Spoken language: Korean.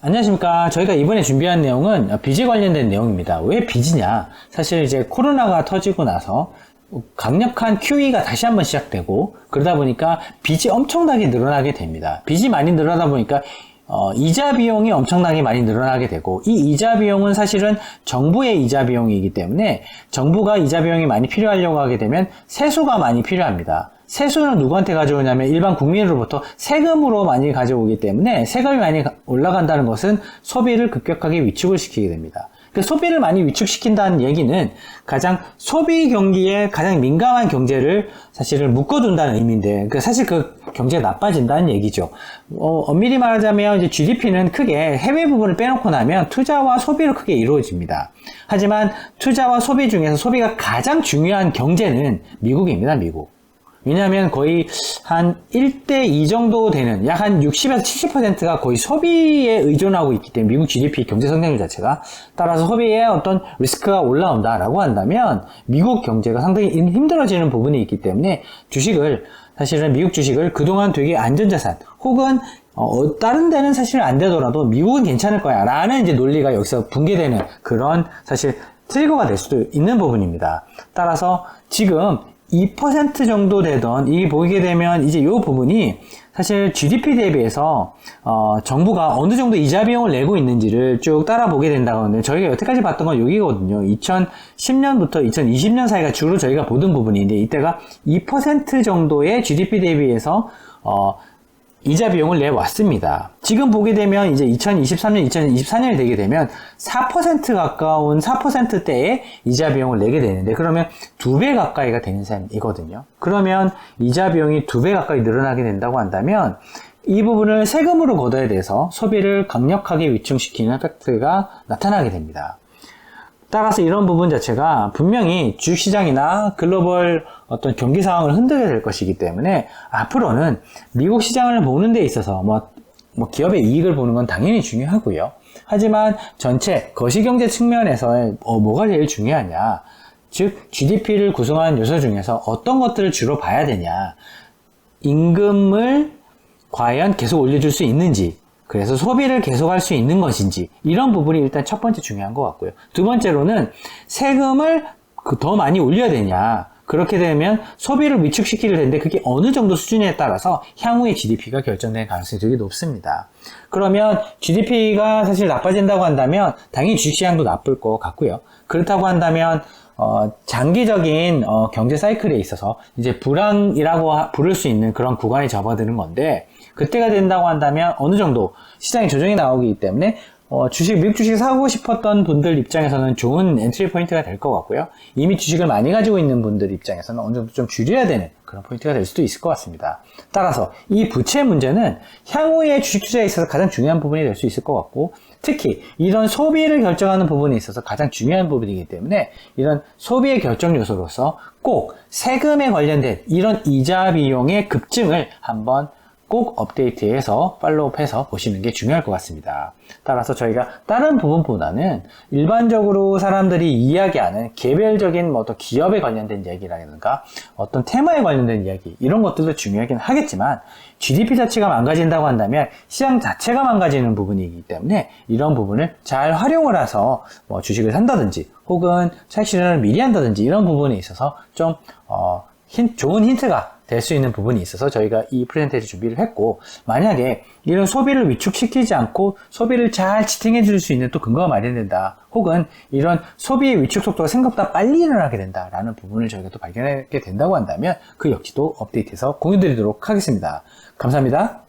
안녕하십니까. 저희가 이번에 준비한 내용은 빚에 관련된 내용입니다. 왜 빚이냐? 사실 이제 코로나가 터지고 나서 강력한 QE가 다시 한번 시작되고 그러다 보니까 빚이 엄청나게 늘어나게 됩니다. 빚이 많이 늘어나다 보니까 이자 비용이 엄청나게 많이 늘어나게 되고, 이 이자 비용은 사실은 정부의 이자 비용이기 때문에 정부가 이자 비용이 많이 필요하려고 하게 되면 세수가 많이 필요합니다. 세수는 누구한테 가져오냐면 일반 국민으로부터 세금으로 많이 가져오기 때문에 세금이 많이 올라간다는 것은 소비를 급격하게 위축을 시키게 됩니다. 그 소비를 많이 위축시킨다는 얘기는 가장 소비 경기에 가장 민감한 경제를 사실은 묶어둔다는 의미인데, 사실 그 경제가 나빠진다는 얘기죠. 엄밀히 말하자면 이제 GDP는 크게 해외 부분을 빼놓고 나면 투자와 소비로 크게 이루어집니다. 하지만 투자와 소비 중에서 소비가 가장 중요한 경제는 미국입니다, 미국. 왜냐하면 거의 한 1대2 정도 되는 약 한 60에서 70%가 거의 소비에 의존하고 있기 때문에 미국 GDP 경제 성장률 자체가, 따라서 소비에 어떤 리스크가 올라온다라고 한다면 미국 경제가 상당히 힘들어지는 부분이 있기 때문에 사실은 미국 주식을 그동안 되게 안전자산 혹은 다른 데는 사실 안 되더라도 미국은 괜찮을 거야 라는 이제 논리가 여기서 붕괴되는 그런 사실 트리거가 될 수도 있는 부분입니다. 따라서 지금 2% 정도 되던, 이게 보게 되면 이제 이 부분이 사실 GDP 대비해서 정부가 어느 정도 이자 비용을 내고 있는지를 쭉 따라보게 된다고 하는데, 저희가 여태까지 봤던 건 여기거든요. 2010년부터 2020년 사이가 주로 저희가 보던 부분인데, 이때가 2% 정도의 GDP 대비해서 이자 비용을 내왔습니다. 지금 보게 되면 이제 2023년, 2024년이 되게 되면 4% 가까운 4%대의 이자 비용을 내게 되는데, 그러면 2배 가까이가 되는 셈이거든요. 그러면 이자 비용이 2배 가까이 늘어나게 된다고 한다면 이 부분을 세금으로 걷어야 돼서 소비를 강력하게 위축시키는 ефek트가 나타나게 됩니다. 따라서 이런 부분 자체가 분명히 주식시장이나 글로벌 어떤 경기 상황을 흔들게 될 것이기 때문에 앞으로는 미국 시장을 보는 데 있어서 기업의 이익을 보는 건 당연히 중요하고요. 하지만 전체 거시경제 측면에서 뭐가 제일 중요하냐, 즉 GDP를 구성하는 요소 중에서 어떤 것들을 주로 봐야 되냐, 임금을 과연 계속 올려줄 수 있는지, 그래서 소비를 계속할 수 있는 것인지, 이런 부분이 일단 첫 번째 중요한 것 같고요. 두 번째로는 세금을 더 많이 올려야 되냐, 그렇게 되면 소비를 위축시킬 텐데 그게 어느 정도 수준에 따라서 향후의 GDP가 결정될 가능성이 되게 높습니다. 그러면 GDP가 사실 나빠진다고 한다면 당연히 주식시장도 나쁠 것 같고요. 그렇다고 한다면 장기적인 경제 사이클에 있어서 이제 불황이라고 부를 수 있는 그런 구간에 접어드는 건데, 그때가 된다고 한다면 어느 정도 시장에 조정이 나오기 때문에 미국 주식 사고 싶었던 분들 입장에서는 좋은 엔트리 포인트가 될 것 같고요. 이미 주식을 많이 가지고 있는 분들 입장에서는 어느 정도 좀 줄여야 되는 그런 포인트가 될 수도 있을 것 같습니다. 따라서 이 부채 문제는 향후의 주식 투자에 있어서 가장 중요한 부분이 될 수 있을 것 같고, 특히 이런 소비를 결정하는 부분에 있어서 가장 중요한 부분이기 때문에 이런 소비의 결정 요소로서 꼭 세금에 관련된 이런 이자 비용의 급증을 한번 꼭 업데이트해서 팔로우업해서 보시는 게 중요할 것 같습니다. 따라서 저희가 다른 부분보다는 일반적으로 사람들이 이야기하는 개별적인 어떤 기업에 관련된 이야기라든가 어떤 테마에 관련된 이야기, 이런 것들도 중요하긴 하겠지만 GDP 자체가 망가진다고 한다면 시장 자체가 망가지는 부분이기 때문에 이런 부분을 잘 활용을 해서 주식을 산다든지 혹은 차익 실현을 미리 한다든지, 이런 부분에 있어서 좀 좋은 힌트가 될 수 있는 부분이 있어서 저희가 이 프레젠테이션 준비를 했고, 만약에 이런 소비를 위축시키지 않고 소비를 잘 지탱해 줄 수 있는 또 근거가 마련된다, 혹은 이런 소비의 위축 속도가 생각보다 빨리 일어나게 된다라는 부분을 저희가 또 발견하게 된다고 한다면 그 역시도 업데이트해서 공유드리도록 하겠습니다. 감사합니다.